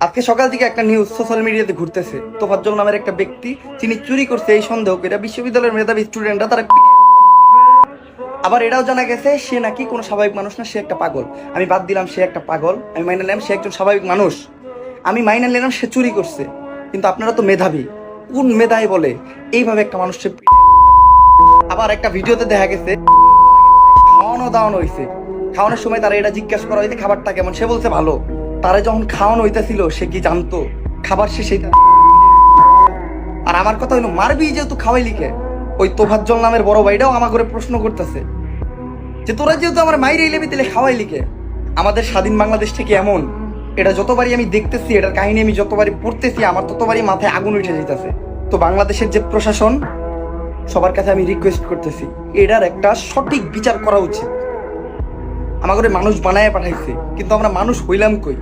আজকে সকাল থেকে একটা নিউজ সোশ্যাল মিডিয়াতে ঘুরতেছে, তোফাজ্জল নামের একটা ব্যক্তি যিনি চুরি করছে এই সন্দেহ করে বিশ্ববিদ্যালয়ের মেধাবী স্টুডেন্টরা তারা। আবার এটাও জানা গেছে সে নাকি কোনো স্বাভাবিক মানুষ না, সে একটা পাগল। আমি বাদ দিলাম সে একটা পাগল, আমি মাইনে নিলাম সে একজন স্বাভাবিক মানুষ, আমি মাইনে নিলাম সে চুরি করছে। কিন্তু আপনারা তো মেধাবী, কোন মেধায় বলে এইভাবে একটা মানুষকে। আবার একটা ভিডিওতে দেখা গেছে খাওয়ানো দাওয়ানো হয়েছে, খাওয়ানোর সময় তারা এটা জিজ্ঞাসা করা হয়েছে খাবারটা কেমন, সে বলছে ভালো। তারা যখন খাওয়ানো হইতেছিল সে কি জানতো খাবার শেষে। আর আমার কথা হইলো মারবি যেহেতু খাওয়াই লিখে, ওই তোফাজ্জল নামের বড় ভাইটাও আমার করে প্রশ্ন করতেছে যে তোরা যেহেতু আমার মাইরে ইলেবি তাহলে খাওয়াই লিখে। আমাদের স্বাধীন বাংলাদেশ থেকে এমন, এটা যতবারই আমি দেখতেছি, এটার কাহিনী আমি যতবারই পড়তেছি, আমার ততবারই মাথায় আগুন উঠে যেতেছে। তো বাংলাদেশের যে প্রশাসন, সবার কাছে আমি রিকোয়েস্ট করতেছি এটার একটা সঠিক বিচার করা উচিত। আমার করে মানুষ বানায় পাঠাইছে, কিন্তু আমরা মানুষ হইলাম কই?